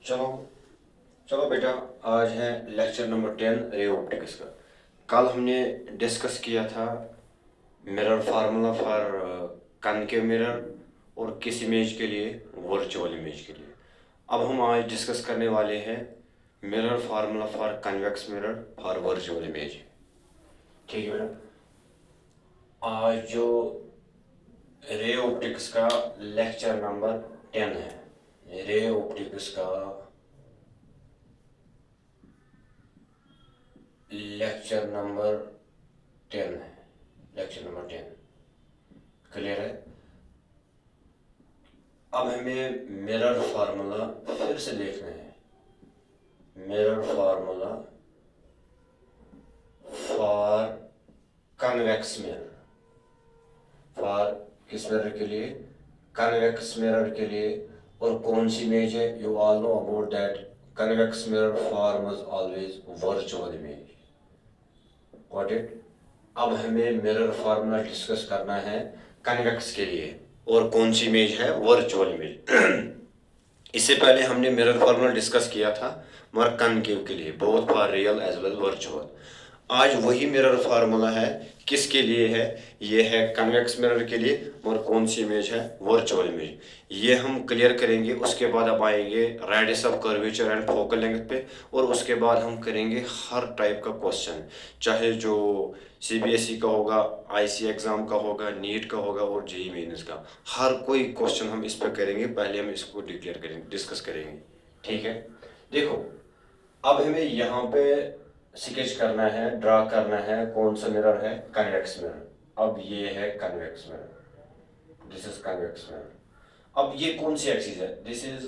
चलो चलो बेटा, आज है लेक्चर नंबर 10 रे ऑप्टिक्स का। कल हमने डिस्कस किया था mirror formula for concave mirror और किस इमेज के लिए, वर्चुअल इमेज के लिए। अब हम आज डिस्कस करने वाले हैं mirror formula for convex mirror for virtual image. ठीक है बेटा, आज जो रे ऑप्टिक्स का लेक्चर नंबर 10 है, रे ऑप्टिक्स का लेक्चर नंबर 10 है, लेक्चर नंबर 10 क्लियर है। अब हमें मिरर फार्मूला फिर से देखना है, mirror formula for convex mirror, for किस मिरर के लिए, कन्वेक्स मिरर के लिए। और कौन सी इमेज है, you all know about that convex mirror forms always virtual image, got it. अब हमें मिरर फार्मूला डिस्कस करना है कन्वेक्स के लिए, और कौन सी इमेज है, वर्चुअल इमेज। इससे पहले हमने मिरर फार्मूला डिस्कस किया था मगर कनकेव के लिए, both for real as well virtual. आज वही मिरर फार्मूला है, किसके लिए है, ये है कन्वेक्स मिरर के लिए, और कौन सी इमेज है, वर्चुअल इमेज। ये हम क्लियर करेंगे। उसके बाद अब आएंगे radius of curvature and focal length पे, और उसके बाद हम करेंगे हर टाइप का क्वेश्चन, चाहे जो सीबीएसई का होगा, आईसी एग्जाम का होगा, नीट का होगा और जेईई मेंस का, हर कोई क्वेश्चन हम इस पर करेंगे। पहले हम इसको डिक्लेयर करेंगे, डिस्कस करेंगे। ठीक है, देखो अब हमें यहाँ पे स्केच करना है, ड्रा करना है, कौन सा मिरर है, कन्वेक्स मिरर। अब ये है convex mirror, this is convex mirror. अब ये कौन सी एक्सिस है, दिस इज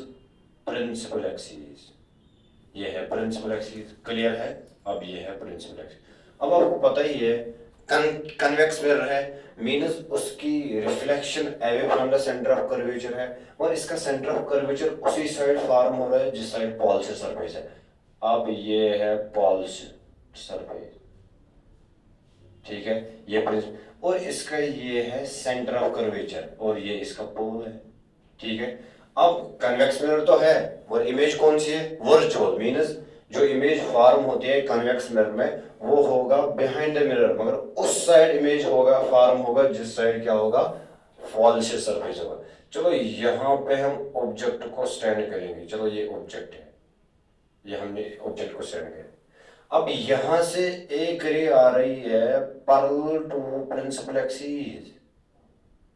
प्रिंसिपल एक्सिस, ये है प्रिंसिपल एक्सिस, क्लियर है। अब ये है प्रिंसिपल एक्सिस। अब आपको पता ही है कन्वेक्स मिरर है, मीन्स उसकी reflection away from the centre of curvature है, और इसका सेंटर ऑफ कर्वेचर उसी साइड फॉर्म हो रहा है जिस साइड पॉल्स सरफेस है। अब ये है पॉल्स सरफेस, ठीक है, ये प्रिंसिपल, और इसका ये है सेंटर ऑफ कर्वेचर, और ये इसका पोल है। ठीक है, अब कन्वेक्स मिरर तो है, और इमेज कौन सी है, वर्चुअल, मीन्स जो इमेज फॉर्म होती है कन्वेक्स मिरर में वो होगा बिहाइंड द मिरर, मगर उस साइड इमेज होगा, फॉर्म होगा जिस साइड क्या होगा, फॉल्स सरफेस होगा। चलो यहाँ पे हम ऑब्जेक्ट को स्टैंड करेंगे। चलो ये ऑब्जेक्ट है, ये हमने ऑब्जेक्ट को स्टैंड किया। अब यहां से एक रे आ रही है parallel to principal axis,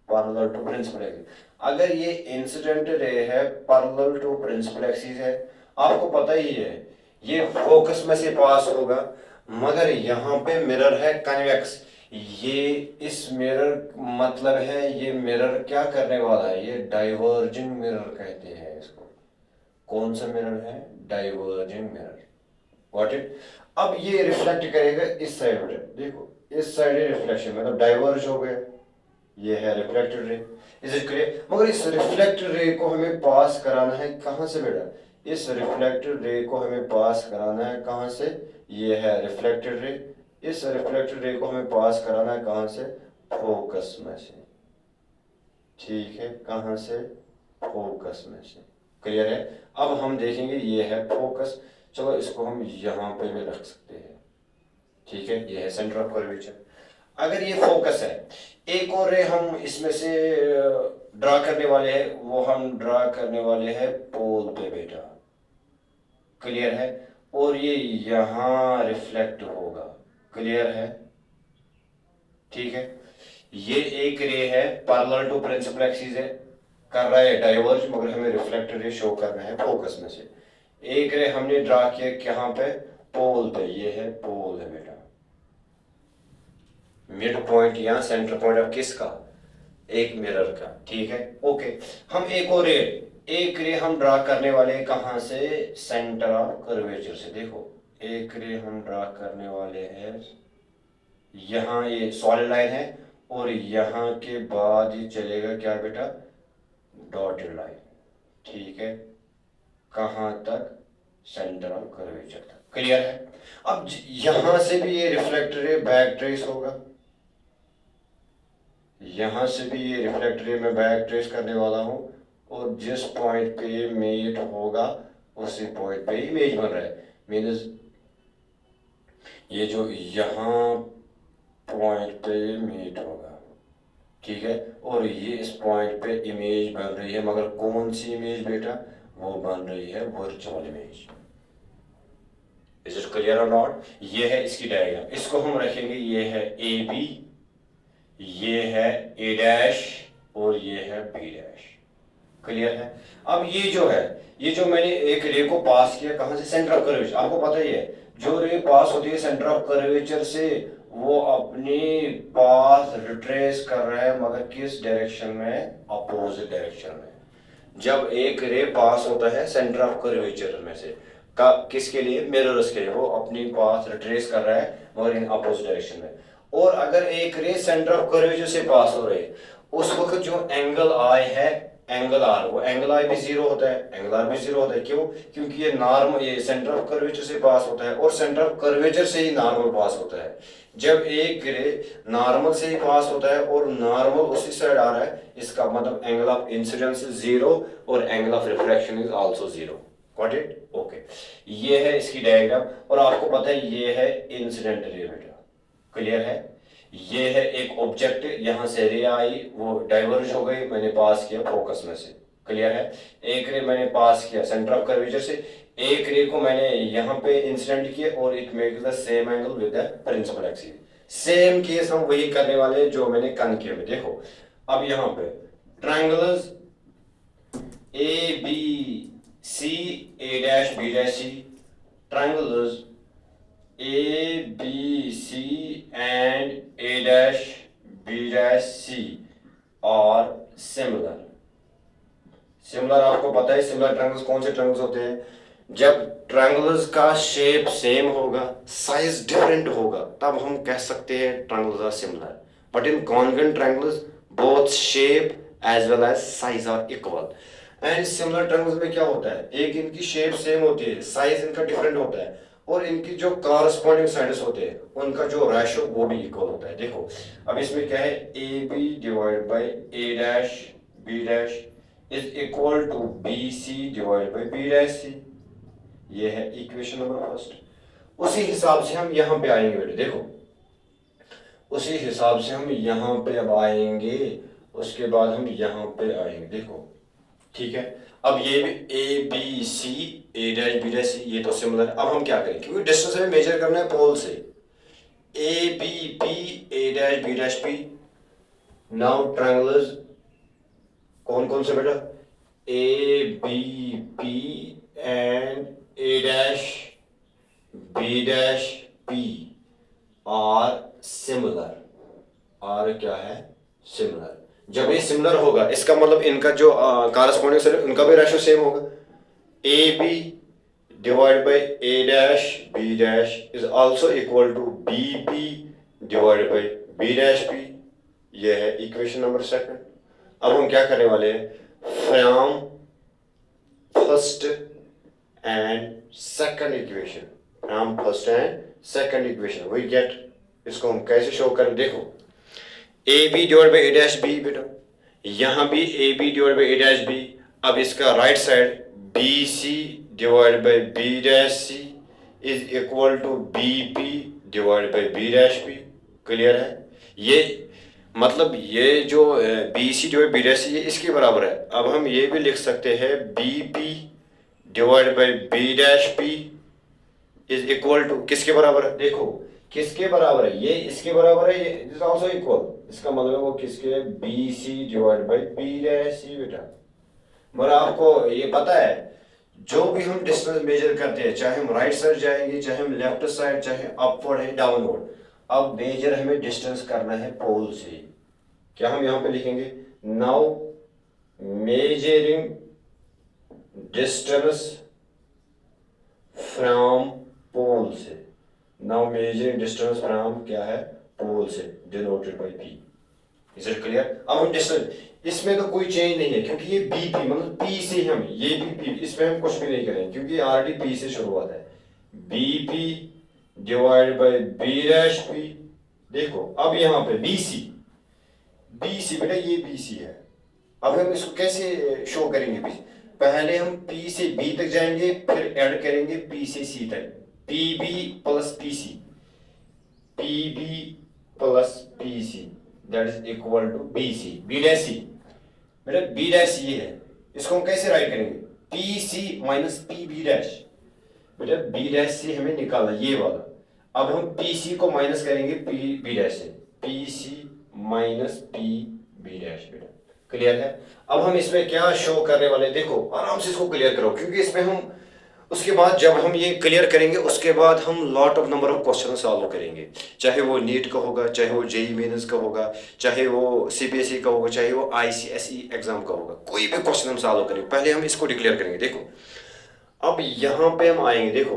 parallel to principal axis. अगर ये इंसिडेंट रे है, पैरेलल टू प्रिंसिपल एक्सिस है, आपको पता ही है ये फोकस में से पास होगा, मगर यहाँ पे मिरर है कन्वेक्स। ये इस मिरर मतलब है, ये मिरर क्या करने वाला है, ये डाइवर्जिंग मिरर कहते हैं इसको। कौन सा मिरर है, डाइवर्जिंग मिरर, गॉट इट। अब ये रिफ्लेक्ट करेगा इस साइड में, देखो इस साइड रिफ्लेक्शन मतलब डाइवर्ज हो गया, ये है reflected ray, is it clear. मगर इस रिफ्लेक्टेड रे को हमें पास कराना है कहां से बेटा, इस रिफ्लेक्टेड रे को हमें पास कराना है कहां से, ये है रिफ्लेक्टेड रे। इस रिफ्लेक्टेड रे को हमें पास कराना है कहां से, फोकस में से, ठीक है, कहां से, फोकस में से, क्लियर है। अब हम देखेंगे ये है फोकस, चलो इसको हम यहाँ पे भी रख सकते हैं, ठीक है, ये है सेंटर ऑफ कर्वेचर। अगर ये फोकस है, एक और रे हम इसमें से ड्रा करने वाले हैं, वो हम ड्रा करने वाले हैं पोल पे बेटा, क्लियर है, और ये यहाँ रिफ्लेक्ट होगा, क्लियर है, ठीक है। ये एक रे है पैरेलल टू प्रिंसिपल एक्सिस है, कर रहा है डाइवर्ज, मगर हमें रिफ्लेक्टेड रे शो करना है फोकस में से। एक रे हमने ड्रा किया कहां पे, पोल पे, ये है पोल है बेटा, मिड पॉइंट या सेंटर पॉइंट ऑफ किसका, एक मिरर का, ठीक है, ओके। हम एक रे हम ड्रा करने वाले कहां से, सेंटर ऑफ कर्वेचर से। देखो एक रे हम ड्रा करने वाले हैं, यहाँ ये सॉलिड लाइन है, और यहाँ के बाद ये चलेगा क्या बेटा, डॉटेड लाइन, ठीक है, कहां तक, सेंटर ऑफ कर्वेचर तक, क्लियर है। अब यहां से भी ये रिफ्लेक्टर रे बैक ट्रेस होगा, यहां से भी ये रिफ्लेक्टर रे मैं बैक ट्रेस करने वाला हूं, और जिस पॉइंट पे ये मीट होगा उसी पॉइंट पे इमेज बन रहा है। मीन्स ये जो यहाँ पॉइंट पे मीट होगा, ठीक है, और ये इस पॉइंट पे इमेज बन रही है, मगर कौन सी इमेज बेटा, वो बन रही है virtual image. Is it clear और नॉट? ये है इसकी डायग्राम, इसको हम रखेंगे, ये है ए बी, ये है ए डैश और ये है बी डैश। क्लियर है? अब ये जो है, ये जो मैंने एक रे को पास किया कहां से, सेंटर ऑफ कर्वेचर। आपको पता ही है जो रे पास होती है सेंटर ऑफ कर्वेचर से, वो अपनी पाथ रिट्रेस कर रहा है, मगर किस डायरेक्शन में, अपोजिट डायरेक्शन में। जब एक रे पास होता है सेंटर ऑफ कर्वेचर में से किसके लिए, मिरर्स के लिए, वो अपनी पाथ रिट्रेस कर रहा है मगर इन अपोजिट डायरेक्शन में। और अगर एक रे सेंटर ऑफ कर्वेचर से पास हो रही है, उस वक्त जो एंगल आई है, एंगल आर, वो एंगल आई भी जीरो होता है, एंगल आर भी जीरो होता है। क्यों? क्योंकि ये नॉर्मल, ये सेंटर ऑफ कर्वेचर से पास होता है और सेंटर ऑफ कर्वेचर से ही नॉर्मल पास होता है। जब एक रे नॉर्मल से ही पास होता है और नॉर्मल उसी साइड आ रहा है, इसका मतलब angle of incidence is zero और angle of reflection is also zero. Got it? Okay, ये है इसकी डायग्राम। और आपको पता है ये है इंसिडेंट रे बेटा। क्लियर है? ये है एक ऑब्जेक्ट, यहां से रे आई, वो डाइवर्ज हो गई, मैंने पास किया फोकस में से। क्लियर है? एक रे मैंने पास किया सेंटर ऑफ कर्वेचर से, एक रे को मैंने यहाँ पे इंसिडेंट किया और it makes the same angle with the principal axis. Same case हम वही करने वाले हैं जो मैंने कनकेव में। देखो अब यहाँ पे triangles A B C, A dash B dash C, triangles A, B, C and A dash B dash C are similar. Similar आपको पता है सिमिलर ट्रायंगल्स कौन से ट्रायंगल्स होते हैं? जब ट्रायंगल्स का शेप सेम होगा, साइज डिफरेंट होगा, तब हम कह सकते हैं triangles are similar. But in congruent triangles both shape as well as size are equal. And similar triangles में क्या होता है, एक इनकी शेप सेम होती है, साइज इनका डिफरेंट होता है, और इनकी जो कॉरस्पॉन्डिंग साइड्स होते हैं उनका जो रेशियो वो भी इक्वल होता है। देखो अब इसमें क्या है, A B divide by A dash B dash is equal to B C divide by B dash C. ये है इक्वेशन नंबर फर्स्ट। उसी हिसाब से हम यहाँ पे आएंगे बेटे, देखो उसी हिसाब से हम यहाँ पे अब आएंगे, उसके बाद हम यहाँ पे आएंगे। देखो ठीक है, अब ये भी A B C, A dash B dash C, ये तो सिमिलर। अब हम क्या करें, क्योंकि डिस्टेंस हमें मेजर करना है पोल से, A B P, A dash B dash P. Now triangles कौन कौन से बेटा, A B P and A dash B dash P are similar. Are क्या है, सिमिलर। जब ये सिमिलर होगा इसका मतलब इनका जो कॉरस्पॉन्डिंग साइड उनका भी रेशियो सेम होगा। A B divide by A dash B dash is also equal to B P divide by B dash P. ये है इक्वेशन नंबर सेकंड। अब हम क्या करने वाले हैं, from first and second equation, from first and second equation we get, इसको हम कैसे शो करें। देखो A B divide by A dash B बेटा, यहाँ भी A B divide by A dash B. अब इसका right side B C divide by B dash C is equal to B P divide by B dash P. Clear है? ये मतलब ये जो B C divide B dash C ये इसके बराबर है। अब हम ये भी लिख सकते हैं B P divide by B dash P is equal to किसके बराबर है, देखो किसके बराबर है, ये इसके बराबर है, ये इज आल्सो इक्वल। इसका मतलब वो किसके, B C divide by B dash C बेटा। मगर आपको ये पता है जो भी हम डिस्टेंस मेजर करते हैं, चाहे हम राइट साइड जाएंगे, चाहे हम लेफ्ट साइड, चाहे अपवर्ड है डाउनवर्ड, अब मेजर हमें डिस्टेंस करना है पोल से। क्या हम यहाँ पे लिखेंगे, now measuring distance from pole से। नाउ मेजरिंग डिस्टेंस फ्रॉम क्या है, पोल से, denoted by P. Is it clear? अब हम डिस्टेंस, इसमें तो कोई चेंज नहीं है क्योंकि ये बी पी मतलब पी से हम, ये भी पी, इसमें हम कुछ भी नहीं करेंगे क्योंकि ऑलरेडी पी से शुरुआत है। B P divide by B dash P. देखो अब यहाँ पे बी सी बेटा, ये बी सी है। अब हम इसको कैसे शो करेंगे, पहले हम P से B तक जाएंगे, फिर ऐड करेंगे P से C तक, PB plus PC, PB plus PC that is equal to BC, B dash C। बेटा B डैश ये है, इसको हम कैसे राइट करेंगे, PC माइनस PB डैश। बेटा B डैश से हमें निकालना ये वाला, अब हम PC को माइनस करेंगे B डैश से, PC माइनस PB डैश। बेटा क्लियर है। अब हम इसमें क्या शो करने वाले, देखो आराम से इसको क्लियर करो, क्योंकि इसमें हम उसके बाद जब हम ये क्लियर करेंगे उसके बाद हम lot of number of question solve करेंगे, चाहे वो नीट का होगा, चाहे वो जेई मेंस का होगा, चाहे वो सीबीएसई का होगा, चाहे वो आईसीएसई एग्जाम का होगा, कोई भी क्वेश्चन हम सॉल्व करेंगे। पहले हम इसको डिक्लेयर करेंगे। देखो अब यहाँ पे हम आएंगे, देखो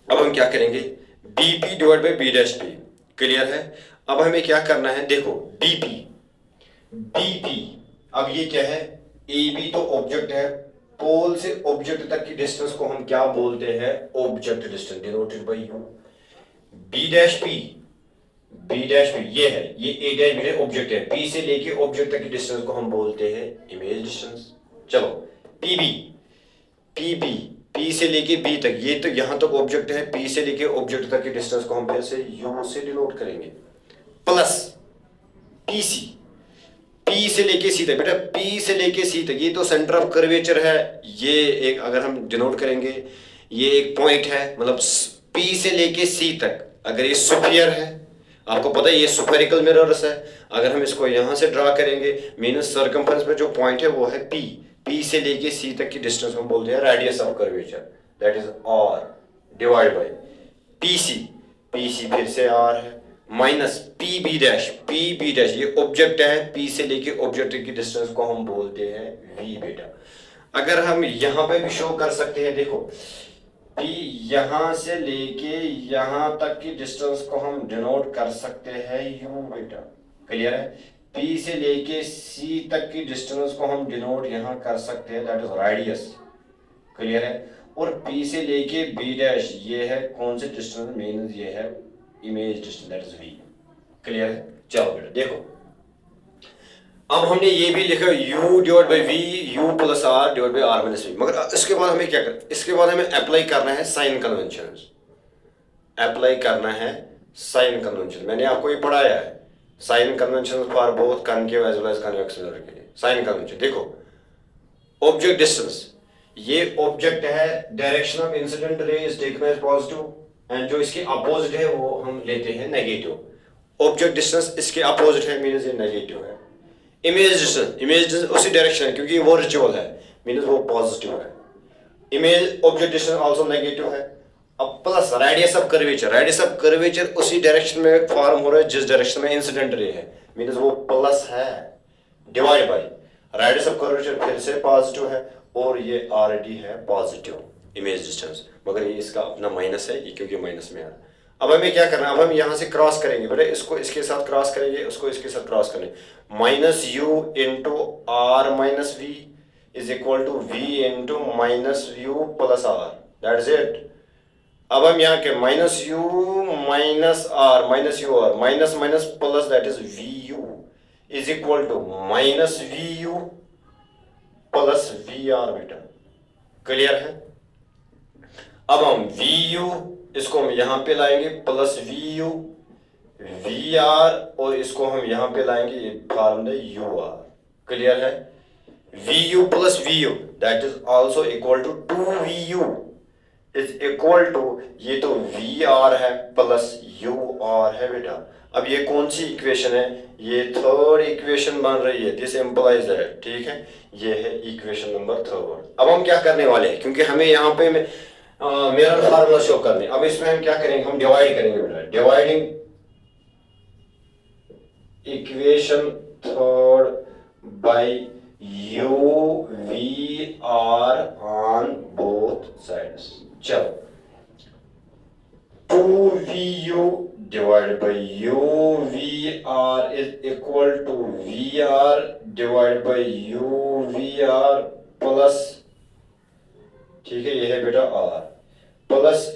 अब हम क्या करेंगे, BP divide by B dash P, clear है। अब हमें क्या करना है, देखो बीपी, बीपी अब ये क्या है, ए बी तो ऑब्जेक्ट है, पोल से ऑब्जेक्ट तक की डिस्टेंस को हम क्या बोलते हैं, object distance denoted by U. B dash P, B dash P ये है, ये ए डैश बी ऑब्जेक्ट है, पी से लेके ऑब्जेक्ट तक की डिस्टेंस को हम बोलते हैं इमेज डिस्टेंस। चलो पीबी, पीबी पी से लेके बी तक, ये तो यहां तक ऑब्जेक्ट है, पी से लेके ऑब्जेक्ट तक की डिस्टेंस को हम फिर से यू से डिनोट करेंगे, प्लस पीसी, पी से लेके सी तक। बेटा पी से लेके सी तक ये तो सेंटर ऑफ कर्वेचर है, ये एक अगर हम डिनोट करेंगे ये एक पॉइंट है, मतलब पी से लेके सी तक अगर ये स्फीयर है, आपको पता है ये स्फेरिकल मिरर्स है, अगर हम इसको यहां से ड्रा करेंगे मीनस सर्कमफ्रेंस में जो पॉइंट है वो है पी, पी से लेके सी तक की डिस्टेंस हम बोलते हैं radius of curvature, that is R divide by PC, PC फिर से आर है, minus P B dash, P B dash ये ऑब्जेक्ट है, पी से लेके ऑब्जेक्ट की डिस्टेंस को हम बोलते हैं वी। बेटा अगर हम यहां पे भी शो कर सकते हैं, देखो पी यहां से लेके यहां तक की डिस्टेंस को हम डिनोट कर सकते हैं यू। बेटा क्लियर है। पी से लेके सी तक की डिस्टेंस को हम डिनोट यहां कर सकते हैं, दैट इज रेडियस, क्लियर है। और पी से लेके बी डैश ये है कौन से डिस्टेंस, मींस ये है image distance, that is V, clear है। चलो बेटा देखो अब हमने ये भी लिखा u divide by V, u plus R divide by R minus V, मगर इसके बाद हमें क्या करना, इसके बाद हमें अप्लाई करना है साइन कन्वेंशन, अप्लाई करना है साइन कन्वेंशन। मैंने आपको ये पढ़ाया है sign convention for both concave as well as convex mirror के लिए। साइन कन्वेंशन देखो, ऑब्जेक्ट डिस्टेंस, ये ऑब्जेक्ट है, direction of incident ray is taken as positive and जो इसके अपोजिट है वो हम लेते हैं नेगेटिव। ऑब्जेक्ट डिस्टेंस इसके अपोजिट है मींस ये नेगेटिव है। इमेज डिस्टेंस, इमेज डिस्टेंस उसी डायरेक्शन है क्योंकि वो रिचुअल है मींस वो पॉजिटिव है। Image object distance also negative है। अब plus radius of curvature, radius of curvature उसी डायरेक्शन में फॉर्म हो रहा है जिस डायरेक्शन में इंसिडेंट रे है मींस वो प्लस है, divide by radius of curvature फिर से पॉजिटिव है और ये ऑलरेडी है पॉजिटिव इमेज डिस्टेंस, मगर ये इसका अपना माइनस है, ये क्योंकि माइनस में आ रहा है। अब हमें क्या करना है, अब हम यहाँ से क्रॉस करेंगे, बेटा इसको इसके साथ क्रॉस करेंगे, उसको इसके साथ क्रॉस करेंगे, minus U into R minus V is equal to V into minus U plus R, that is it. अब हम यहाँ के minus U minus R, minus U R, minus minus plus that is V U is equal to minus V U plus V R. बेटा clear है। अब हम we you इसको हम यहां पे लाएंगे plus V U, V R और इसको हम यहां पे लाएंगे फॉर्मूला यू आर, क्लियर है। V U plus V U that is also equal to 2vu is equal to, ये तो वी आर है प्लस यू आर है। बेटा अब ये कौन सी इक्वेशन है, ये थर्ड इक्वेशन बन रही है, दिस इंप्लाइज दैट, ठीक है, ये है इक्वेशन नंबर थर्ड। अब हम क्या करने वाले हैं, क्योंकि हमें यहाँ पे मिरर फार्मूला शो करने, अब इसमें हम क्या करेंगे, हम डिवाइड करेंगे। बेटा dividing equation third by U V R on both sides. चलो 2vu divided by uvr is equal to vr divided by uvr plus, ठीक है, ये है बेटा r plus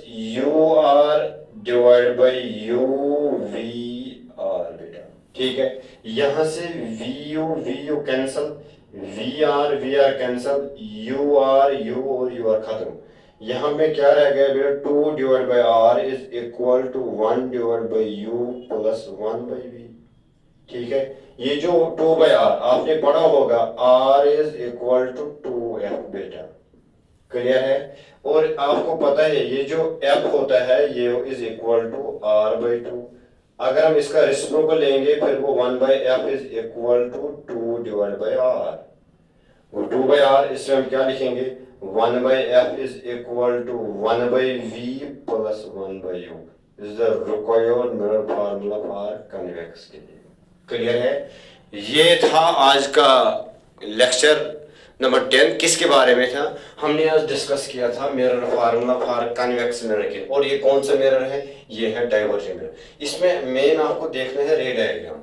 ur divide by uvr। बेटा ठीक है, यहां से vu vu cancel, V R cancel, U R U और यू आर खत्म। यहाँ में क्या रह गया बेटा, 2 divide by R is equal to 1 divide by U plus 1 by V. ठीक है, ये जो 2 बाई आर आपने पढ़ा होगा, are is equal to 2f बेटा, क्लियर है। और आपको पता है ये जो f होता है ये is equal to r by 2। अगर हम इसका रेसिप्रोकल लेंगे फिर वो 1 by F is equal to 2 divide by R. वो 2 बाई आर इसमें हम क्या लिखेंगे, 1 by F is equal to 1 by V plus 1 by U. Is the required mirror formula for convex के लिए, क्लियर है। ये था आज का लेक्चर नंबर 10। किसके बारे में था, हमने आज डिस्कस किया था mirror formula for convex mirror के। और ये कौन सा मिरर है, ये है डाइवर्जिंग मिरर। इसमें मेन आपको देखना है रे डायग्राम।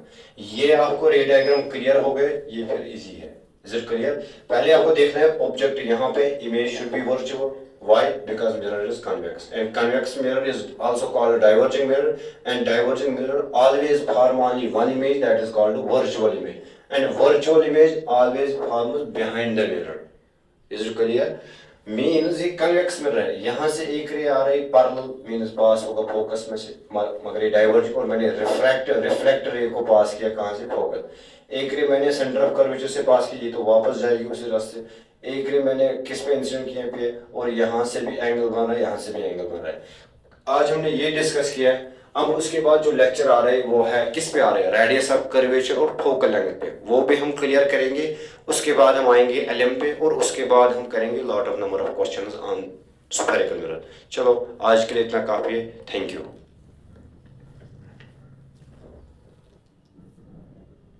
ये आपको रे डायग्राम क्लियर हो गए, ये फिर इजी है। Is it clear. पहले आपको देखना है ऑब्जेक्ट यहाँ पे, image should be virtual. Why? Because mirror is convex, and convex mirror is also called diverging mirror, and diverging mirror always form only one image, that is called virtual image, and virtual image always forms behind the mirror. Is it clear? Means ये convex mirror है, यहाँ से एक रे आ रही parallel, means पास होगा focus में से, मगर ये डाइवर्ज, और मैंने रिफ्रैक्ट रे को पास किया कहाँ से, फोकस। एक रे मैंने सेंटर ऑफ कर्वेचर से पास की तो वापस जाएगी उसी रास्ते। एक रे मैंने किस पे इंसिडेंट किया पे, और यहाँ से भी एंगल बन रहा है, यहाँ से भी एंगल बन रहा है। आज हमने ये डिस्कस किया है। अब उसके बाद जो लेक्चर आ रहे हैं वो है किस पे आ रहे हैं, रेडियस ऑफ कर्वेचर और फोकल लेंथ पे, वो भी हम क्लियर करेंगे। उसके बाद हम आएंगे एलएम पे, और उसके बाद हम करेंगे lot of number of questions on spherical mirror. चलो आज के लिए इतना काफी है, थैंक यू।